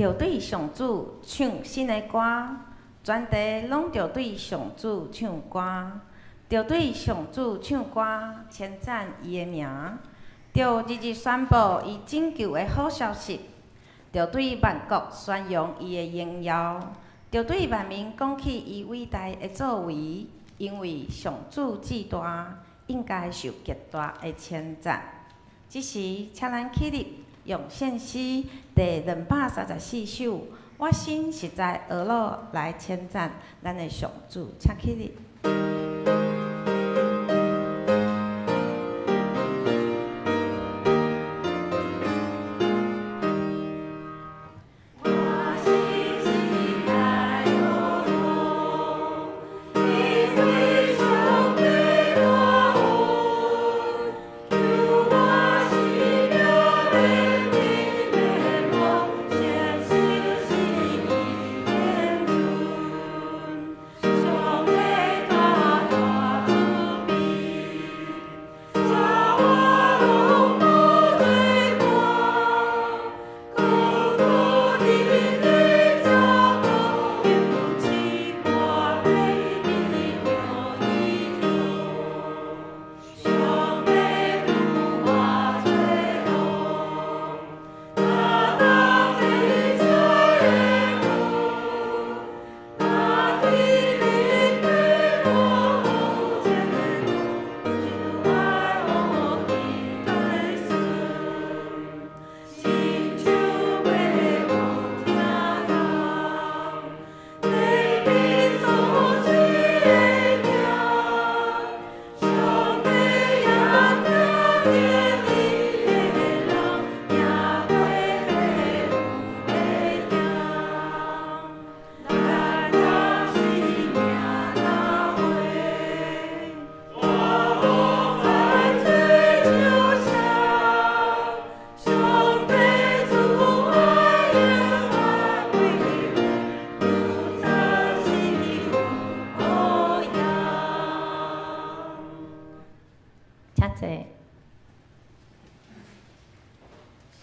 着对上主唱新的歌，全地拢着对上主唱歌，着对上主唱歌，称赞伊的名，着日日宣布伊拯救的好消息，着对万国宣扬伊的荣耀，着对万民讲起伊伟大的作为，因为上主至大，应该受极大的称赞。这时，请咱起立。用献诗第234首，我心实在俄罗来称赞咱的上主，请起立。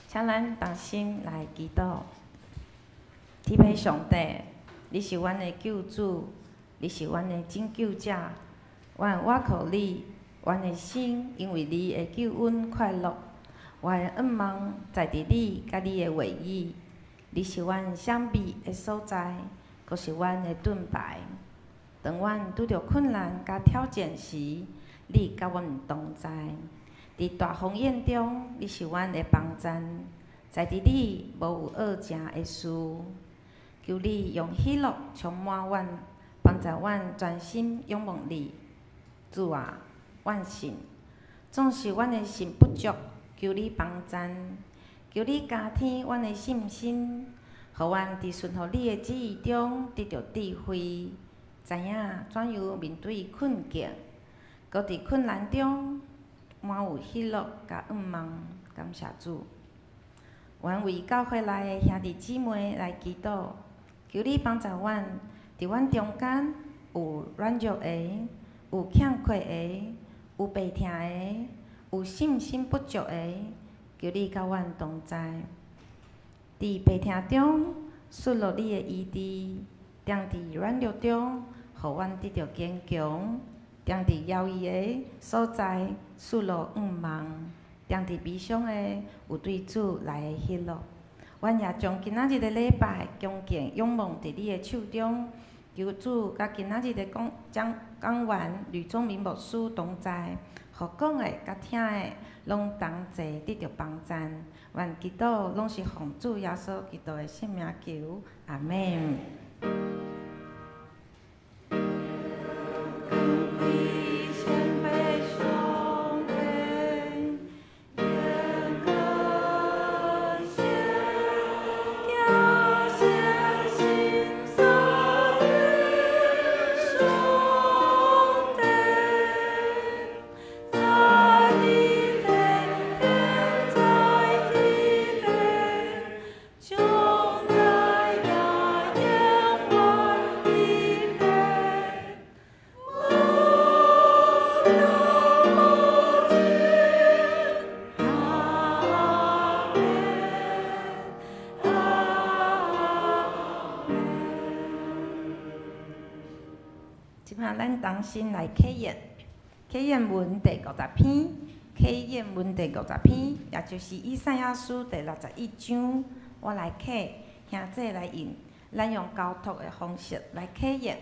请咱同心来祈祷。天父上帝，你是阮的救主，你是阮的拯救者。阮倚靠你，阮的心因为你的救恩快乐。阮的愿望在伫你甲你的话语。你是阮闪避的所在，阁是阮的盾牌。当阮拄着困难甲挑战时，你甲阮同在。伫大风宴中，你是阮的帮站，在伫你无有恶正的事。求你用喜乐充满阮，帮助阮专心仰望你。主啊，阮信，总是阮的心不足，求你帮站，求你加添阮的信心，互阮伫顺服你的旨意中得到智慧，知影怎样面对困境，搁伫困难中满有喜乐甲愿望。感谢主，阮为教会内的兄弟姊妹来祈祷，求你帮助阮，伫阮中间有软弱的，有欠缺的，有白疼的，有信心不足的，求你甲阮同在。伫白疼中顺落你的意志，定伫软弱中，互阮得到坚强。定伫遥远的所在，顺落愿望；定伫悲伤的，有对主来的喜乐。阮也将今仔日的礼拜恭敬仰望伫你的手中，求主甲今仔日的讲员吕宗明牧师同在，互讲的甲听的拢同齐得到帮助。愿祈祷拢是奉主耶稣基督的圣名求，阿门。中来呀，烟花。仔咱重新来启演，启演文第50篇，启演文第50篇，也就是以赛亚书第61章。我来启，兄弟来引，咱用交托的方式来启演。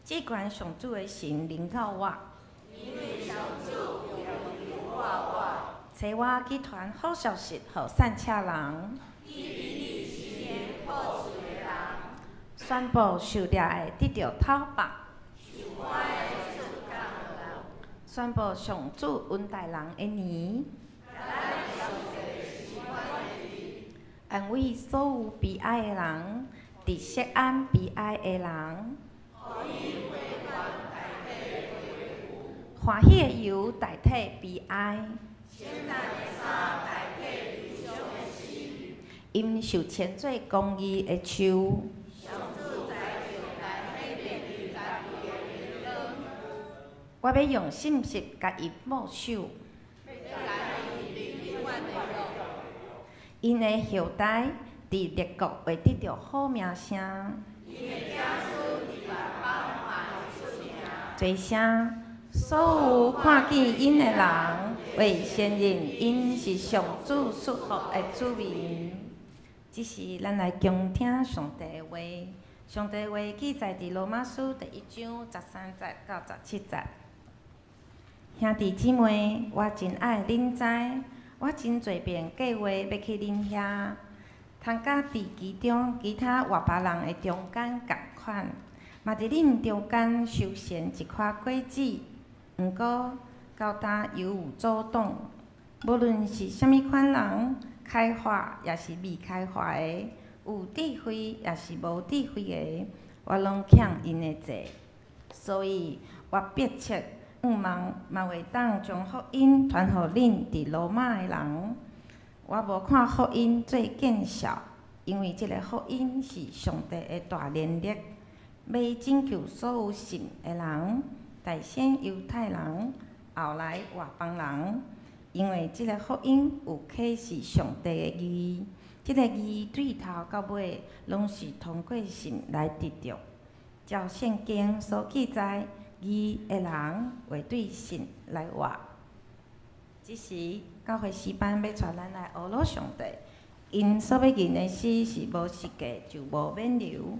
即款上主的神临到我，因为上主有临到我，找我去传好消息，互散车人。宣布受掠的得到讨放，宣布上主恩待人的年，安慰所有悲哀的人，伫锡安悲哀的人，欢喜的油代替悲哀，因受牵做公义的手。我要用信息甲伊保守，因的后代伫列国会得到好名声，做声所有看见因的人，会承认因是上主赐福的子民。这是咱来恭听上帝的话，上帝的话记载伫罗马书第1章13节到17节。兄弟姊妹，我真爱恁知，我真侪遍计划要去恁遐，通甲伫其中其他外别人的中间共款，嘛伫恁中间修宪一块果子。毋过到呾犹有阻挡，无论是啥物款人，开发也是未开发的，有智慧也是无智慧的，我拢欠因的债，所以我迫切嘛会当将福音传互恁伫罗马的人。我无看福音做见笑，因为即个福音是上帝的大能力，要拯救所有信的人，大先犹太人，后来外邦人。因为即个福音有启示上帝的义，即个义对头到尾拢是通过信来得到。照圣经所记载，义的人会对信来活。即时教会诗班要带咱来学罗上帝，因所要吟的诗是无实价就无免留。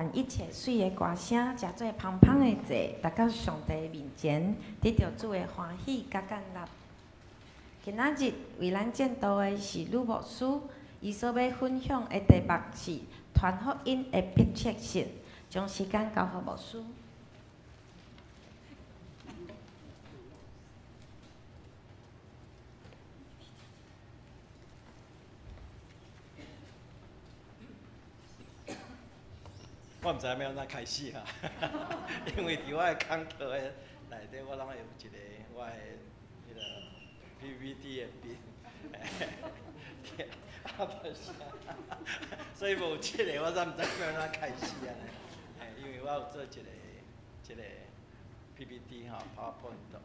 愿一切水的歌声，食做香香的祭，达到上帝面前，得到主的欢喜甲感纳。今仔日为咱见到的是吕牧师，伊所要分享的题目是传福音的迫切性。将时间交予牧师。我毋知影要安怎开始哈，因为伫我的讲课的内底，我拢会有一个我的迄个 PPT 的笔，所以无即个我才毋知要安怎开始啊。因为我有做一个 PPT 吼 ，PowerPoint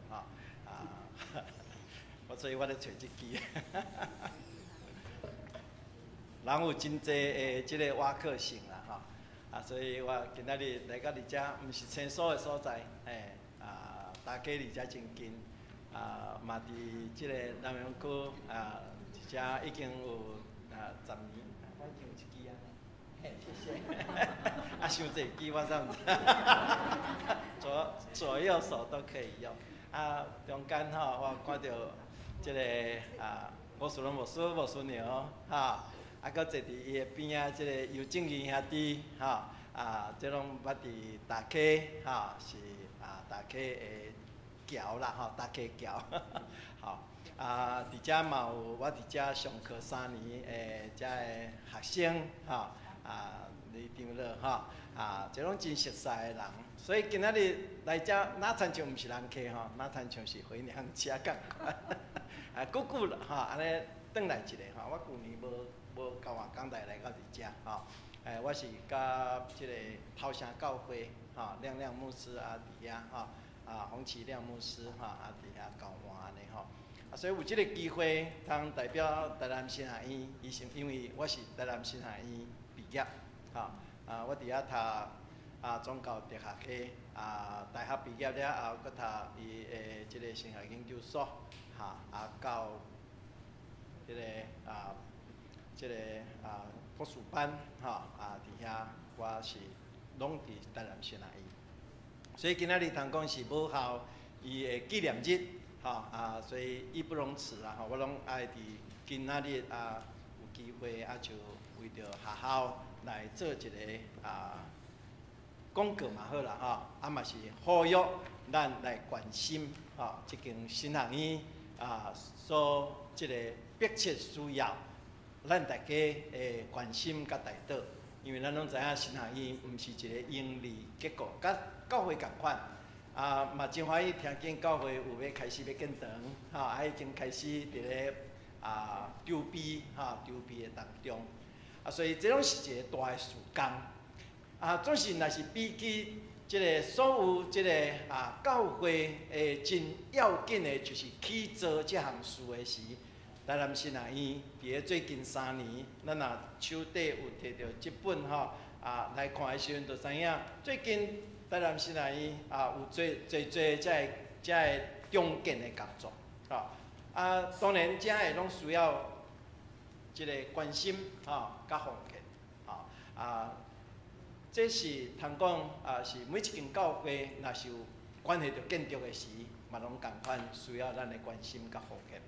吼所以我咧找即支。人有真济的即个挖克性啦吼。所以我今仔日来到伫遮，毋是清楚的所在，大家离遮真近，嘛伫即个南洋区一遮已经有10年，我已经有一支啊，谢谢。伤济支我才毋知，左右手都可以用。中间吼，我看到即个吴淑龙牧师、吴淑娘搁坐伫伊的边仔，即个尤正义兄弟，即拢捌伫大溪，是大溪的桥啦，大溪桥，伫遮嘛有我伫遮上课3年的遮的学生，李长乐，即拢真熟悉的人，所以今仔日来遮哪参像毋是人客哪参像是回娘家共款，久了安尼转来一个我旧年无交换讲台来到伫遮我是甲即个炮声教会亮亮牧师伫遐洪启亮牧师伫遐交换安尼所以有即个机会通代表台南新学院，因为我是台南新学院毕业我伫遐读宗教哲学系大学毕业了后，搁读伊的即个神学研究所到即个博士班伫遐我是拢伫台南新学院，所以今仔日通讲是母校伊的纪念日所以义不容辞我拢爱伫今仔日有机会就为着学校来做一个广告嘛好啦嘛是呼吁咱来关心即间新学院所即个迫切需要。咱大家会关心甲带倒，因为咱拢知影新学院毋是一个盈利结构，甲教会共款嘛真欢喜听见教会有要开始要建堂已经开始伫咧筹备的当中所以这拢是一个大的事工总是若是比起即个所有即个教会真要紧的，就是去做这项事的时。台南新学院伫咧最近3年，咱若手底有摕到即本来看的时阵，就知影最近台南新学院有做遮重建的工作当然遮会拢需要一个关心甲奉献这是通讲是每一间教会若是有关系到建筑的时，嘛拢共款需要咱的关心甲奉献。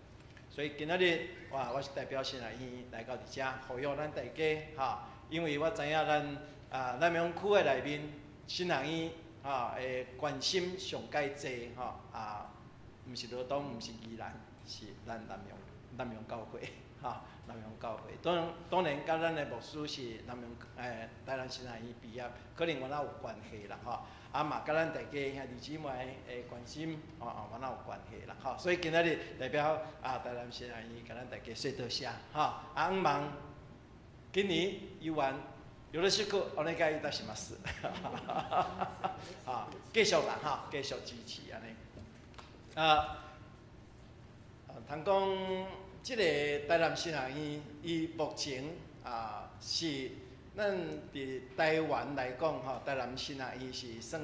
所以今仔日我是代表新学院来到伫遮，呼吁咱大家因为我知影咱南洋区的内面新学院会关心上介济毋是罗东，毋是宜兰，是咱南洋教会南洋教会。当然，甲咱的牧师是南洋台南新学院毕业，可能我那有关系啦嘛，甲咱大家兄弟姊妹的关心我那有关系啦所以今仔日代表台南新学院，甲咱大家说多谢希望今年游玩有了辛苦，我们该到什么事继续啦继续支持安尼通讲即个台南新学院，伊目前是咱伫台湾来讲台南新学院是算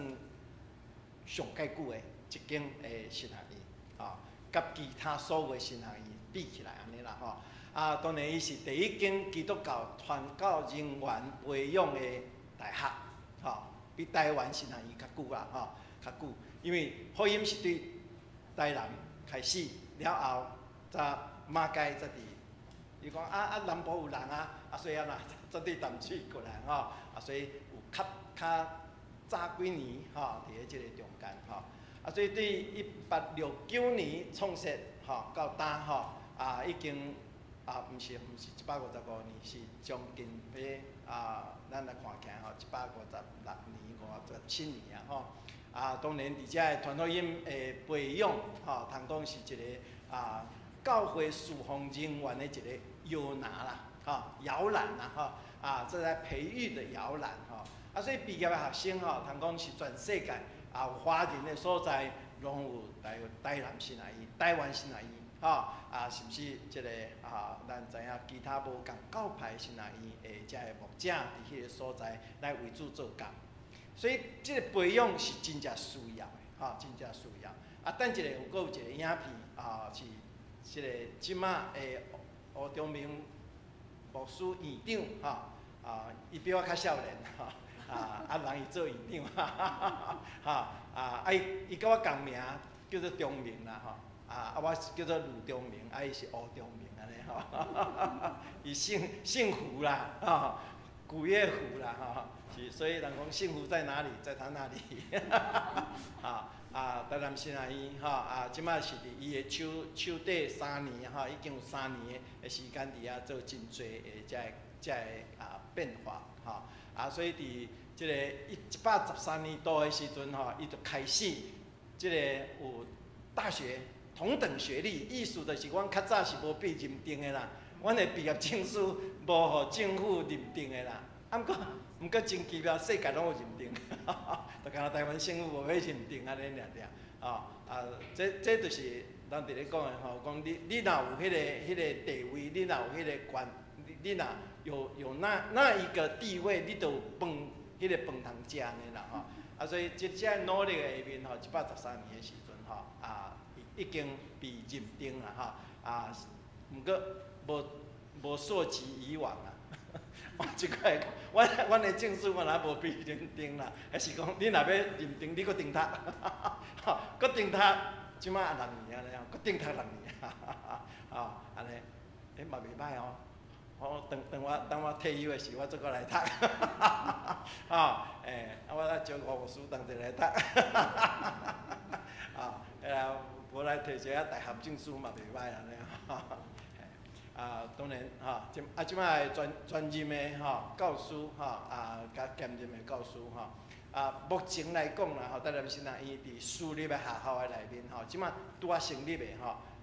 上介久的一间新学院甲其他所有的新学院比起来安尼啦当然伊是第一间基督教传教人员培养的大学比台湾新南医较久啦，较久，因为福音是对台南开始了后，才马街才伫。伊讲南部有人所以才对淡水过来所以有较早几年伫咧即个中间所以对1869年创设到今已经毋是155年，是将近咱来看起来156年、57年当然，伫遮个传福音的培养通讲是一个教会侍奉人员的一个摇篮啦，摇篮啦这来培育的摇篮所以毕业的学生通讲是全世界有华人的所在，拢有台南新南医、台湾新南医甚至即个咱知影其他无共教派新南医的遮个牧者伫迄个所在来为主做工，所以即个培养是真正需要的真正需要等一下有一个影片是即个即马的吴忠明牧师院长伊比我较少年人伊做院长伊甲我共名叫做忠明啦我叫做吕忠明，伊是吴忠明安尼伊姓胡啦古月胡啦是，所以人讲幸福在哪里，在他那里台南新南医即摆是伫伊的手底3年已经有3年的时间伫遐做真侪的遮个变化所以伫即个113年度的时阵伊就开始即个有大学同等学历，意思就是阮较早是无被认定的啦，阮的毕业证书无互政府认定的啦，毋过真奇妙，世界拢有认定，就敢若台湾政府无要认定安尼尔这就是咱伫咧讲的讲你若有迄个地位，你若有迄个权，你若有那一个地位，你就有饭，迄个饭通食安尼啦所以即只努力的下面113年的时阵已经被认定啦毋过无溯及以往啦。即块，阮的证书我若无被认定啦，还是讲你若要认定，你搁重读，搁重读，即摆6年安尼搁重读6年安尼，嘛袂歹等我退休的时，我再过来读我招吴牧师同齐来读无来摕一个大学证书嘛袂歹安尼当然即摆专任的教师甲兼任的教师目前来讲啦台南新南医伫私立的学校的内面即摆拄成立的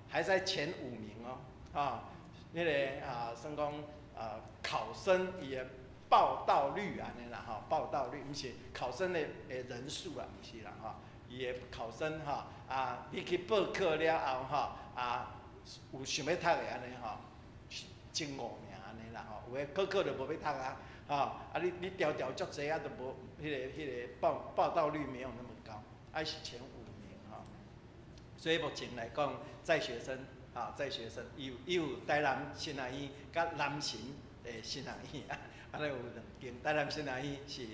还在前5名迄个算讲考生伊的报到率安尼啦报到率毋是考生的人数啦，毋是啦伊的考生你去报考了后有想要读的安尼前5名安尼啦有诶报考就无要读你条条足济就无迄个报到率没有那么高，是前5名所以目前来讲，在学生伊有台南新南医甲南城的新南医安尼有2间，台南新南医是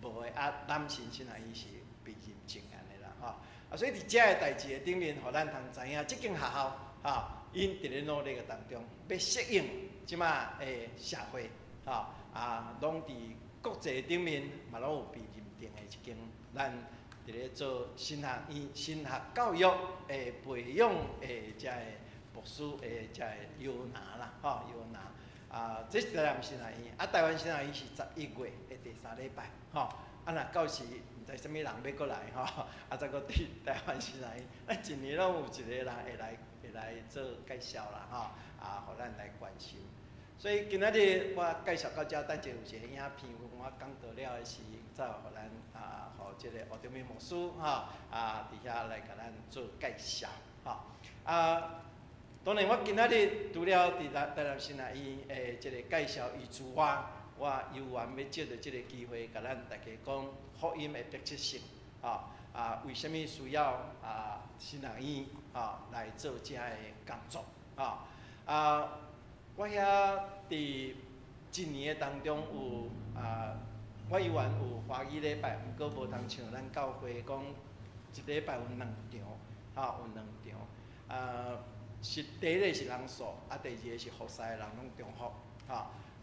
无的南城新南医是被认证安尼啦所以伫遮个代志的顶面，互咱通知影，即间学校因伫咧努力的当中，要适应即马的社会拢伫国际顶面嘛拢有被认定的一间，咱伫咧做新学教育的培养的遮个牧师的遮个摇篮啦摇篮这是台南新南医台湾新南医是11月的第3礼拜若到时毋知啥物人要过来再搁伫台湾新南医，一年拢有一个人会来做介绍啦互咱来关心。所以今仔日我介绍到遮，等者有一个影片，我讲到了的是，再互咱互即个吴忠明牧师伫遐来甲咱做介绍当然，我今仔日除了伫台南新南医的即个介绍以之外，我有缘要借着即个机会，甲咱大家讲福音的迫切性为什么需要新南医来做遮个工作我遐伫一年的当中有我以前有华语礼拜，毋过无通像咱教会讲一礼拜有2场，有2场。是第一个是人数，第二个是服侍的人拢重复，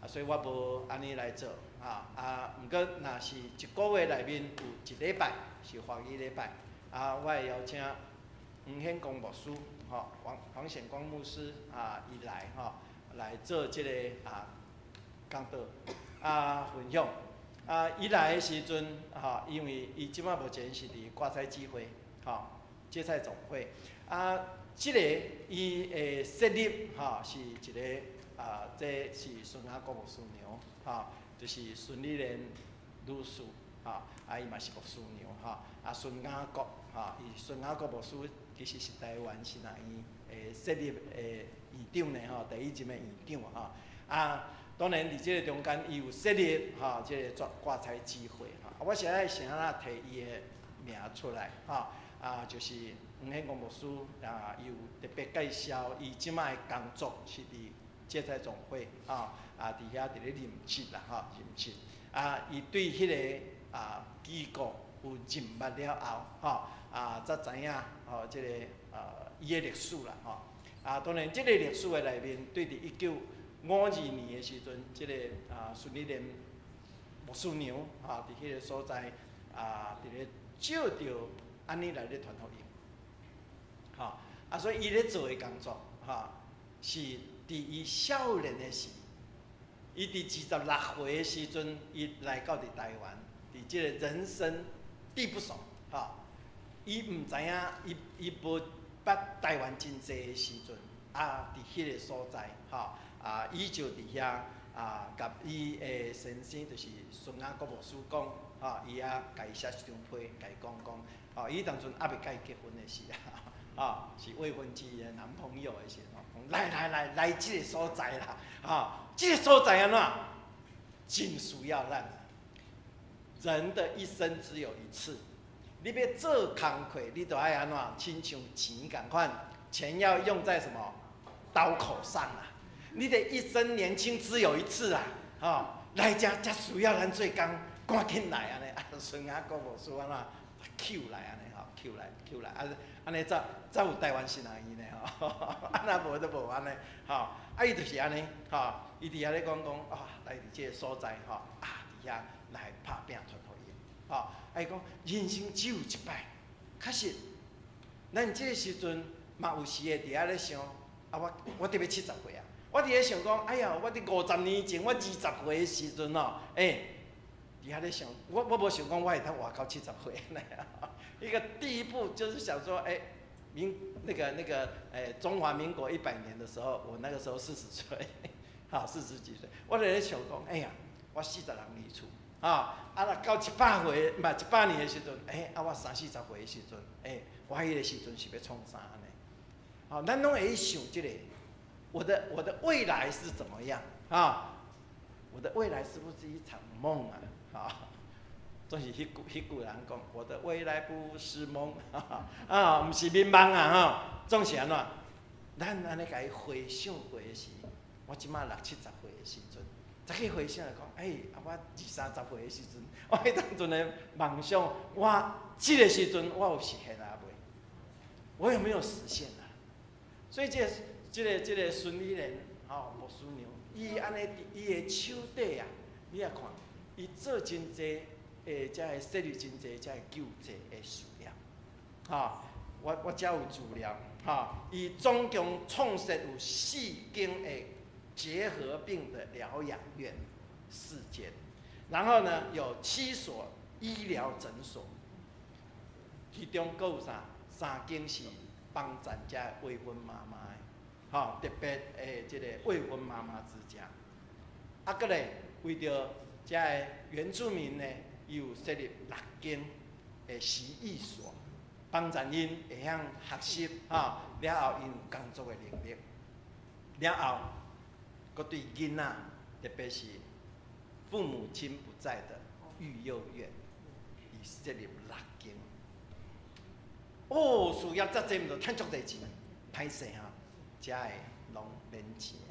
所以我无安尼来做，毋过若是一个月内面有1礼拜是华语礼拜，我会邀请黄显光牧师，黄显光牧师伊来，来做即个讲道分享。伊来的时阵，因为伊即摆目前是伫挂彩聚会，芥菜总会，即个伊的设立，是一个这是孙雅各牧师娘，就是孙丽莲女士，伊嘛是牧师娘，孙雅各，伊孙雅各牧师其实是台湾新南院设立院长呢，第一任的院长，当然，伫即个中间，伊有设立即个挂彩聚会，我现在想要提伊的名出来，就是黄显光牧师，伊有特别介绍伊即摆的工作是伫芥菜总会，伫遐伫咧任职啦，任职，伊对迄个机构有认捌了后，才知影即个伊的历史啦，当然，即个历史的内面，对伫1952年的时阵，即个孙丽莲牧师娘伫迄个所在伫咧照着安尼来咧传福音，所以伊咧做的工作是伫伊少年的时，伊伫26岁的时阵，伊来到伫台湾，伫即个人生地不熟，伊毋知影，伊无捌台湾真济的时阵，伫迄个所在，伊就伫遐甲伊的先生，就是孙雅各牧师讲，伊甲伊写一张批，甲伊讲，伊当阵还未甲伊结婚的时是未婚妻的男朋友的时候，来即个所在啦，即个所在安怎？真需要咱。人的一生只有一次，你要做工课，你都爱安怎？亲像钱共款，钱要用在什么刀口上啊？你的一生年轻只有一次来遮才需要咱做工，赶紧来安尼。孙雅各牧师安怎 Q 来安尼，Q 来，安尼才有台湾新南院呢安那无都无安尼，伊就是安尼，伊伫遐咧讲来伫即个所在伫遐来拍拼传福音，伊讲人生只有一摆，确实，咱即个时阵嘛有时会伫遐咧想，我特别70岁啊。我伫咧想讲，哎呀，我伫50年前，我20岁的时阵伫遐咧想，我无想讲我会当活到70岁一个第一步就是想说，中华民国100年的时候，我那个时候40岁，40几岁，我伫咧想讲，哎呀，我40人离厝，若到100岁，嘛100年的时阵，我30、40岁的时阵，我迄个时阵是要创啥呢？咱拢会去想这个。我的未来是怎么样我的未来是不是一场梦总是迄句人讲，我的未来不是梦毋是眠梦总是安怎？咱安尼甲伊回想过的时，我即马60、70岁的时阵，再去回想来讲，我20、30岁的时阵，我迄当阵的梦想，我即个时阵我有实现啊未？我有没有实现啊？所以这个孙丽莲牧师娘，伊安尼伊的手底你也看，伊做真济才会设立真济，才会救济的事业。我遮有资料，伊总共创设有4间的结核病的疗养院4间，然后呢有7所医疗诊所，其中阁有3间是帮咱遮的未婚妈妈的。特别即个未婚妈妈之家，阁咧为着遮个原住民呢，伊有设立6间的习艺所，帮助因会晓学习了后，因有工作的能力，了后，阁对囡仔，特别是父母亲不在的育幼院，伊设立6间。事业遮济，毋着趁足侪钱，歹势遮个拢免钱的，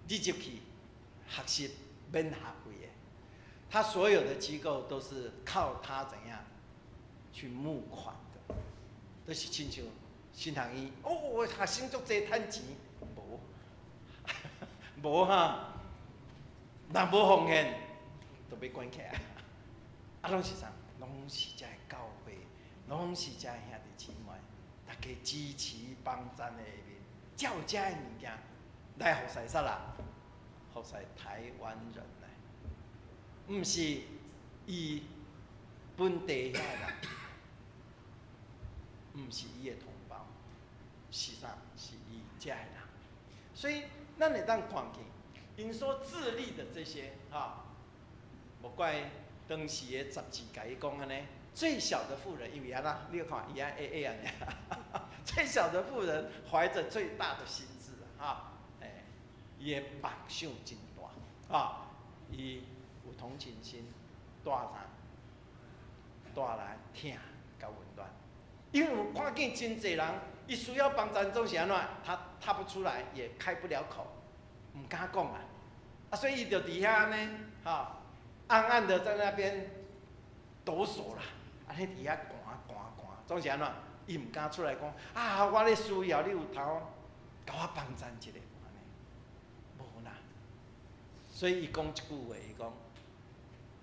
你入去学习免学费的，他所有的机构都是靠他怎样去募款的，都是亲像新航医哦，学生足济趁钱，无哈，若无奉献，都要关起来。拢是啥？拢是遮教会，拢是遮兄弟姊妹，大家支持帮赞的面，才有遮的物件来服侍啥啦？服侍台湾人呢，毋是伊本地遐人，毋是伊的同胞，是啥？是伊遮的人。所以咱会当看见，因所致力的这些无怪。当时的杂志甲伊讲安尼，最小的妇人，因为安那，你看伊安 A 安尼，最小的妇人怀着最大的心志伊的梦想真大伊有同情心，带来疼甲温暖。因为我看见真侪人，伊需要帮助，总是安怎，他踏不出来，也开不了口，唔敢讲所以伊就伫遐安尼暗暗的在那边抖擞啦，安尼伫遐寒，总是安怎？伊唔敢出来讲我咧需要，你有头甲我帮衬一下，安尼无啦。所以伊讲一句话，伊讲：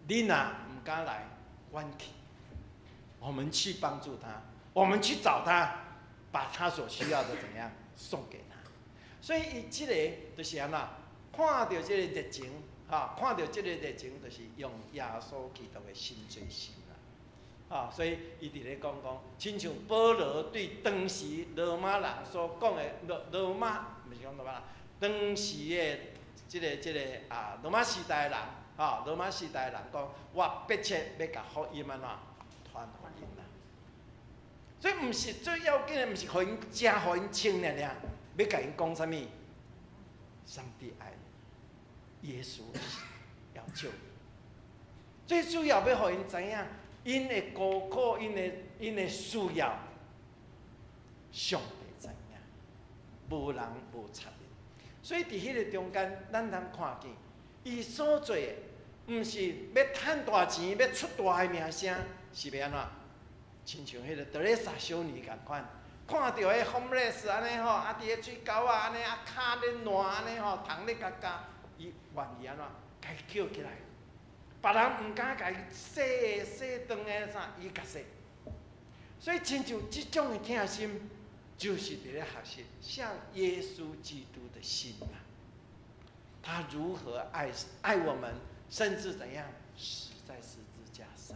你若唔敢来，阮去，我们去帮助他，我们去找他，把他所需要的怎样送给他。所以伊这个就是安怎？看到这个热情。看到这个热情，就是用耶稣基督的心做心啦。所以伊伫咧讲，亲像保罗对当时罗马人所讲的罗马，毋是讲罗马人，当时的这个罗马时代的人，罗马时代的人讲，我迫切要甲福音安怎传福音啦。所以毋是最要紧的，毋是互因真互因清了，要甲因讲啥物？上帝爱你。耶稣要救你，最主要要互因知影，因的孤苦，因的需要，上帝知影，无人无插伊。所以伫迄个中间，咱通看见，伊所做的，毋是要趁大钱，要出大的名声，是要安怎？亲像迄个德蕾莎修女共款，看到迄 homeless 安尼伫迄水沟安尼骹咧烂安尼虫咧夹。伊愿意安怎？甲伊叫起来，别人唔敢甲伊洗肠的啥，伊甲洗。所以亲像这种的疼心，就是伫咧学习像耶稣基督的心他如何爱我们，甚至怎样死在十字架上。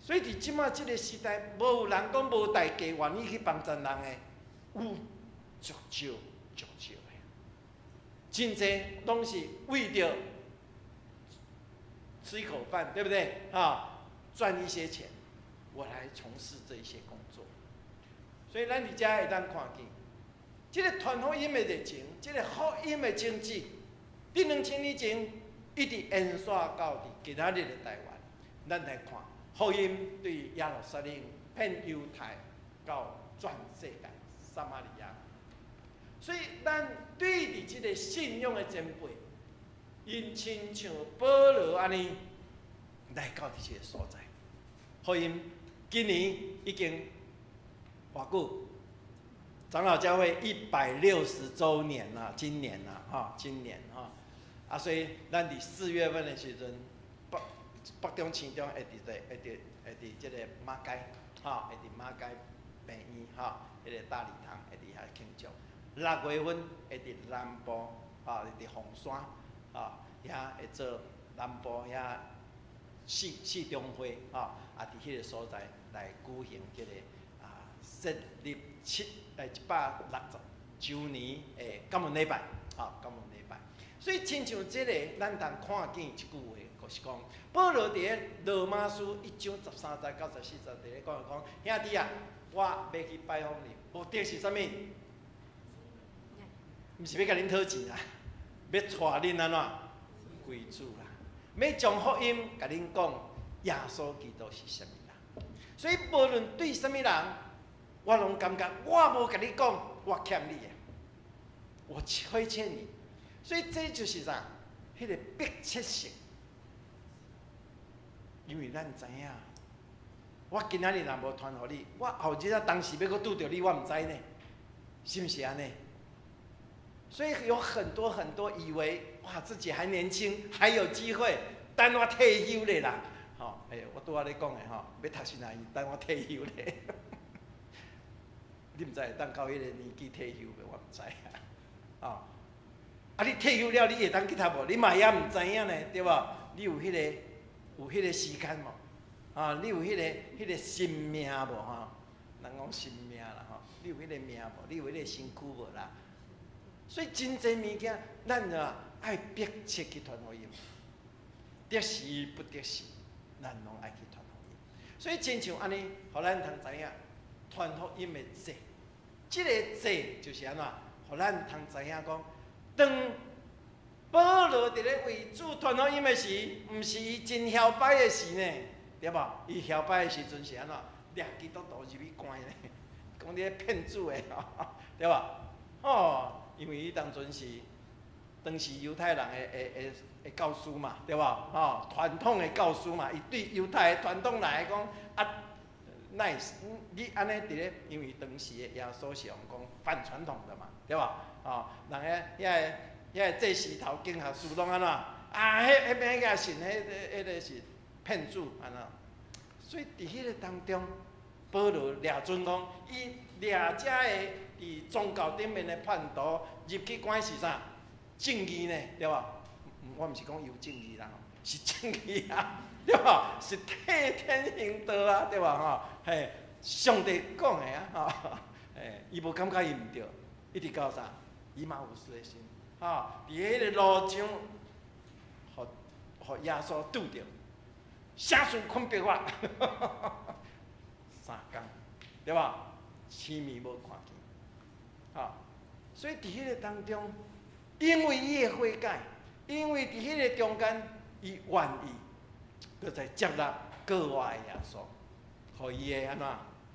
所以伫即马这个时代，无有人讲无代价愿意去帮助人的，有足少。真侪拢是为着吃一口饭，对不对？赚一些钱，我来从事这一些工作。所以咱伫遮会当看见，这个传福音的热情，这个福音的经济，伫2000年前一直延续到今仔日的台湾。咱来看福音对耶路撒冷、遍犹太到全世界撒玛利亚。所以，咱对伫即个信仰的前辈，因亲像保罗安尼来到伫即个所在，福音今年已经偌久，长老教会160周年啦，今年所以咱伫4月份的时阵，北中市中会伫即个马街，会伫马街病院迄个大礼堂会伫遐庆祝。6月份会伫南部会伫凤山遐会做南部遐四中会伫迄个所在来举行即个设立160周年的感恩礼拜感恩礼拜。所以亲像即个，咱通看见一句话，就是讲保罗伫咧罗马书1章13节到14节伫咧讲兄弟我要去拜访你，目的是啥物？毋是要甲恁讨钱要带恁安怎归主啦，要将福音甲恁讲，耶稣基督是啥物人。所以无论对啥物人，我拢感觉我无甲你讲，我欠你的，我亏欠你。所以这就是啥？迄个迫切性，因为咱知影，我今仔日若无传互你，我后日啊当时要搁拄着你，我毋知呢，是毋是安尼？所以有很多很多以为哇自己还年轻，还有机会，等我退休咧啦。吼，我拄仔咧讲的吼，要读新学院，等我退休咧。你毋知会当到迄个年纪退休袂？我毋知啊。啊，你退休了，你会当去读无？你嘛也毋知影呢，对吧？你有迄个时间无？啊，你有迄个生命无？吼，人讲生命啦，吼，你有迄个命无？你有迄个身躯无啦？所以真侪物件，咱啊爱迫切去传福音，得时不得时，咱拢爱去传福音。所以亲像安尼，互咱通知影传福音的罪，这个罪就是安怎，互咱通知影讲，当保罗伫咧为主传福音的时，毋是伊真摇摆的时呢，对无？伊摇摆的时阵是安怎，掠基督徒入去关呢？讲你咧骗主的，对吧？哦。因为伊当阵是当时犹太人的教师嘛，对吧？吼，传统的教师嘛，伊对犹太的传统来讲，啊，你安尼伫咧，因为当时的耶稣是用讲反传统的嘛，对吧？吼，人遐个祭司头经学书拢安怎？啊，迄边个信，迄个是骗主安怎？所以伫迄个当中，保罗掠准讲，伊掠遮个。伫宗教顶面的叛徒入去关是啥？正义呢，对吧？我毋是讲有正义啦，是正义啊，对吧？是替天行道啊，对吧？吼，嘿，上帝讲的啊，吼，嘿，伊无感觉伊毋对，一直到啥？以马忤斯的心，吼，伫迄个路上，互耶稣拄着，啥事困迫我，3工，对吧？青面无看见。所以伫迄个当中，因为伊的悔改，因为伫迄个中间，伊愿意，搁再接纳国外的耶稣，互伊的安怎，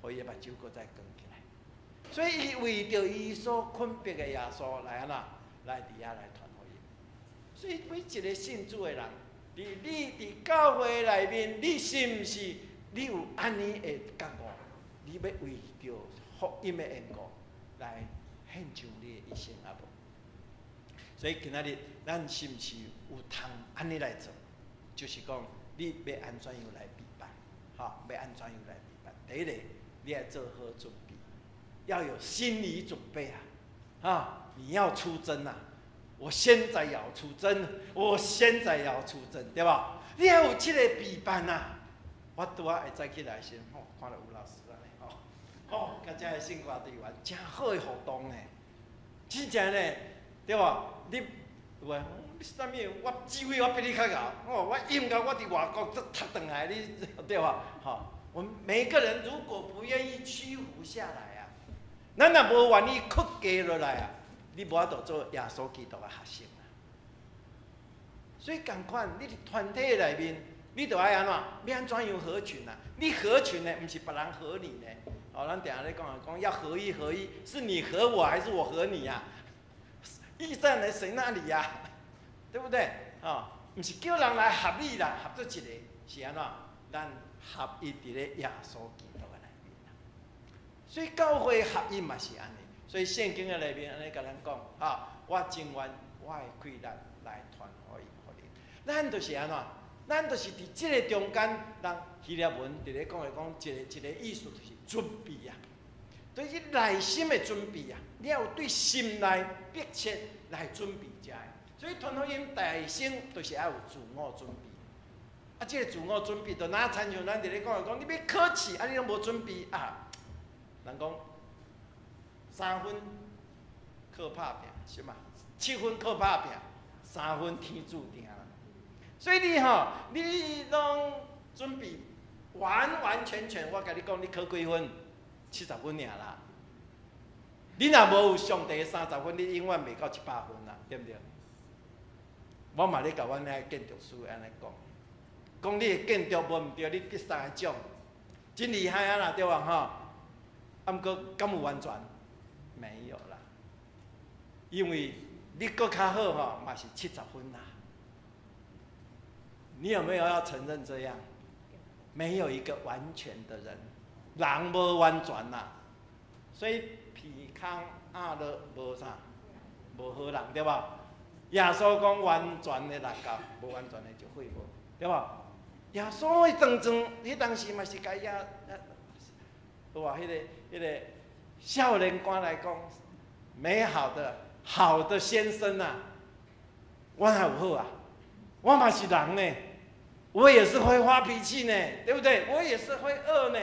互伊的目睭搁再光起来。所以伊为着伊所困迫的耶稣来安怎，来伫遐来传福音。所以每一个信主的人，你伫教会内面，你是毋是你有安尼的觉悟？你要为着福音的缘故来。献上你的一生啊！无，所以今仔日咱是毋是有通安尼来做？就是讲，你要安怎样来比办？哈，要安怎样来比办？第一个，你要做好准备，要有心理准备啊！啊，你要出征啊！我现在要出征，我现在要出征，对吧？你要有这个比办啊！我拄仔会早起来先，看到吴老师安尼，哦，甲遮个圣歌队员真好的互动呢，真正呢，对吧？你有啊？啥物？我指挥我比你较贤，我音乐我伫外国都读转来，你对吧？我们每个人如果不愿意屈服下来啊，咱若无愿意屈低落来啊，你无法度做耶稣基督的学生啊。所以同款，你伫团体内面，你着爱安怎？要安怎样合群啊？你合群呢，毋是别人合你呢？咱定下咧讲要合一，是你合我还是我合你呀？驿站的谁那里呀？对不对？毋是叫人来合你啦，合做一个是安怎？咱合一伫咧耶稣基督的内面啦。所以教会合一嘛是安尼。所以圣经的内面安尼甲咱讲，我情愿我的气力来传福音互你。咱就是安怎？咱就是伫即个中间，人希腊文伫咧讲一个意思就是准备啊，对你内心的准备啊，你要有对心内迫切来准备遮个。所以传福音大先就是要有自我准备。啊，即个自我准备，就哪亲像咱伫咧讲，你要考试，你拢无准备啊？人讲3分靠打拼，是嘛？7分靠打拼，3分天注定啦。所以你拢准备完完全全，我甲你讲，你考几分？70分尔啦。你若无有上帝30分，你永远袂到100分啦，对不对？我嘛咧甲阮遐建筑师安尼讲你的建筑无毋对，你得3个奖，真厉害啊啦，对吧？啊，毋过敢有完全？没有啦，因为你搁较好嘛是70分啦。你有没有要承认这样？没有一个完全的人，人无完全呐，所以皮康阿勒无啥，无好人对吧？耶稣讲完全的六教，无完全的就废无，对吧？耶稣的当中，迄当时嘛是甲遐，哇，迄个少年官来讲，美好的好的先生啊，我还有好啊，我嘛是人呢。我也是会发脾气呢，对不对？我也是会饿呢，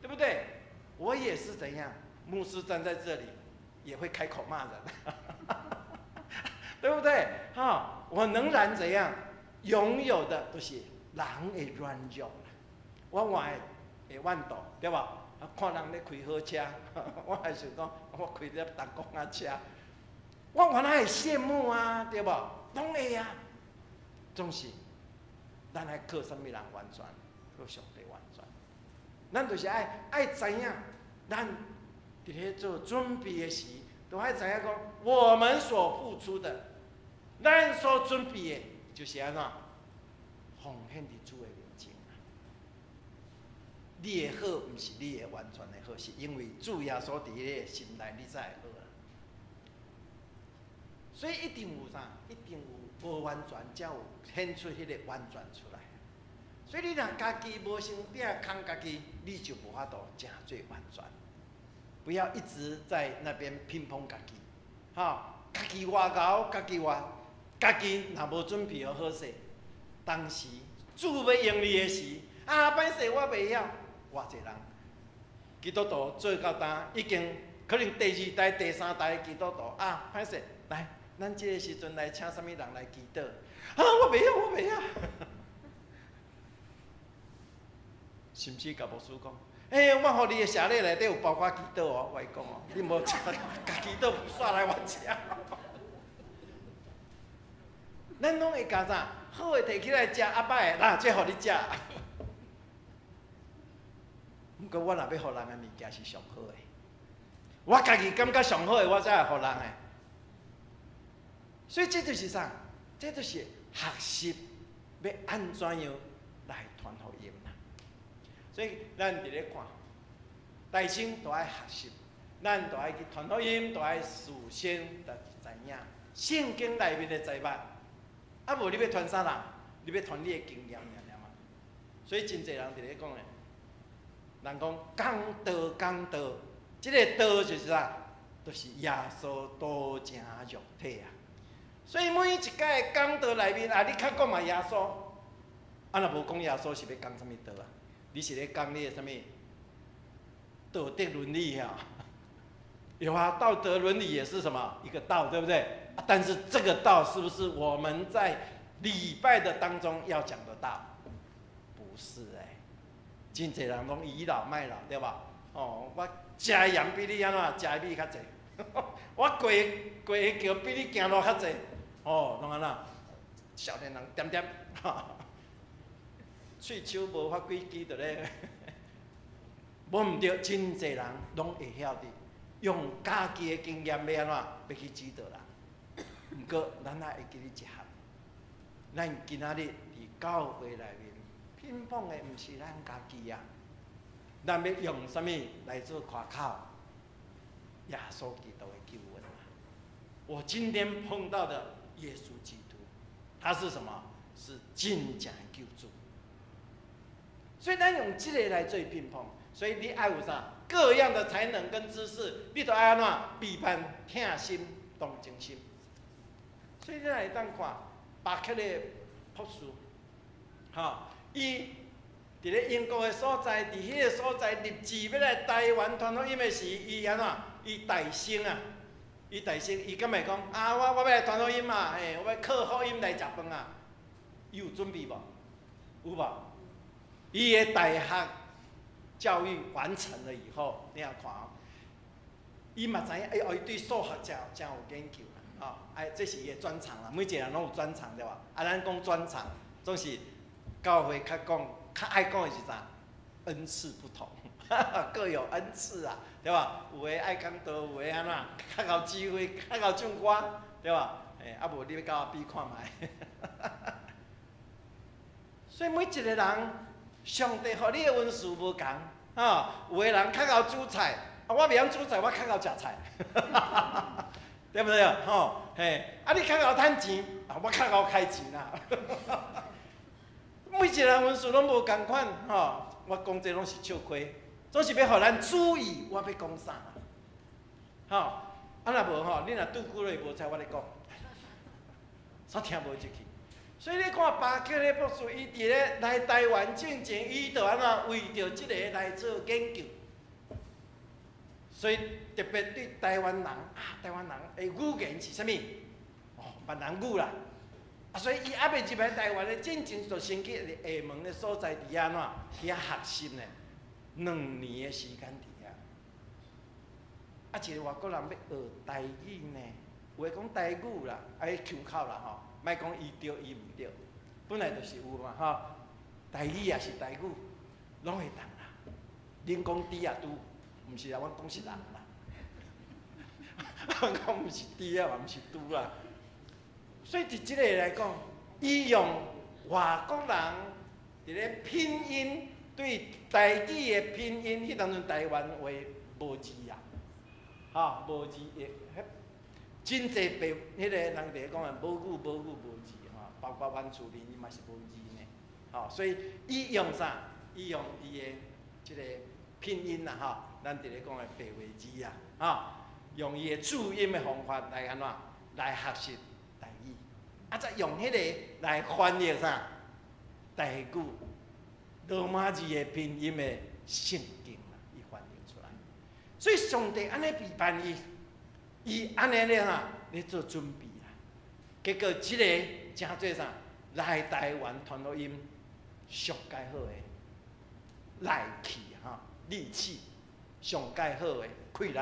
对不对？我也是怎样？牧师站在这里，也会开口骂人，对不对？哈，我仍然怎样？拥有的都是人的软弱，我换会万度，对吧？看人咧开好车，我还想讲，我开了大公啊车，我原来会羡慕啊，对吧？拢会啊，总是。咱爱靠什么人完全？靠上帝完全。咱就是爱知影，咱伫咧做准备的时，都爱知影讲，我们所付出的，咱所准备的，就是安怎奉献伫主的面前。你的好，毋是你的完全的好，是因为主耶稣伫你的心内，你才会好啦。所以一定有啥？一定有无完全，才有显出迄个完全出来。所以你若家己无先定扛家己，你就无法度真最完全。不要一直在那边乒乓家己，哈，家己外搞，家己若无准备好势，当时主要用你的时，歹势我袂晓，偌济人基督徒做到呾已经可能第2代、第3代基督徒歹势来。咱这个时阵来请什么人来祈祷？我袂晓，我袂晓。甚至甲牧师讲，我予你的社礼内底有包括祈祷哦，我讲哦，你无家祈祷煞来我家。咱拢会甲啥？好的摕起来食，歹的这互你食。不过我若要予人的物件是上好的，我家己感觉上好的，我才会予人的。所以这就是啥？这就是学习要安怎样来传福音啦。所以咱伫咧看，大圣都爱学习，咱都爱去传福音，都爱事先得知影圣经内面的财物。无你要传啥人？你要传你的经验尔嘛。所以真侪人伫咧讲咧，人讲讲道，这个道就是啥？就是耶稣道成肉体啊。所以每一届的讲道内面你较讲嘛耶稣，若无讲耶稣是要讲什么道啊？你是咧讲你的什么道德伦理啊？有啊，道德伦理也是什么一个道，对不对？但是这个道是不是我们在礼拜的当中要讲的道？不是真侪人拢倚老卖老，对吧？我食的盐比你安怎，食的米较济，我过的桥比你行路较济。拢安那，少年人点点，喙手无发几支就咧，无毋对，真侪人拢会晓得用家己的经验要安怎要去指导人。毋过咱也会记咧一项，咱今仔日伫教会内面乒乓的，毋是咱家己啊，咱要用什么来做夸口？耶稣基督的救恩啊！我今天碰到的。耶稣基督，他是什么？是真正的救主。所以咱用这个来做乒乓，所以你爱有啥各样的才能跟知识，你都爱安怎备办、疼心、同情心。所以你来当看巴克的博士，伊伫咧英国的所在，伫迄个所在立志要来台湾传福音的时，伊安怎？伊大声啊！伊大声，伊敢会讲我要来传福音嘛？我要靠福音来食饭啊！伊有准备无？有无？伊的大学教育完成了以后，你也看伊嘛知影，伊对数学真有研究这是伊的专长啦。每一个人拢有专长对吧？咱讲专长，总是教会较爱讲的是啥？恩赐不同。各有恩赐啊，对吧？有的爱讲道，有的安怎较有智慧，较有唱歌，对吧？无你要甲我比看卖。所以每一个人，上帝予你的恩赐无共，有的人较会煮菜，我袂晓煮菜，我较会食菜，对不对？你较会趁钱，我较会开钱啦。每一个人恩赐拢无共款，我讲这拢是笑亏，总是要互咱注意我要讲啥，若无你若拄久了无知我咧讲，煞听无入去。所以你看巴克勒博士，伊伫咧来台湾之前，伊就安怎为着即个来做研究。所以特别对台湾人台湾人的语言是啥物？闽南语啦。所以伊还未入来台湾咧，进前就先去厦门的所在伫安怎去遐学习呢？2年的时间伫遐。一个外国人要学台语呢，有的讲台语啦，爱口口啦莫讲伊对伊毋对，本来就是有嘛台语也是台语，拢会当啦。恁讲猪也拄，毋是啦，阮讲是人啦。阮讲毋是猪啊，嘛毋是猪啦。所以伫即个来讲，伊用外国人伫咧拼音对台语的拼音，迄当阵台湾话无字啊，无字的，真侪白迄个人伫讲啊，无字包括阮厝里伊嘛是无字呢，所以伊用啥？伊用伊的即个拼音啦，咱伫咧讲的白话字用伊的注音的方法来安怎来学习台语，再用迄个来翻译啥台语罗马字的拼音的圣经啦，伊翻译出来。所以上帝安尼陪伴伊安尼咧做准备啦。结果即个真做啥？来台湾传福音上介好的来气利器，上介好的气力。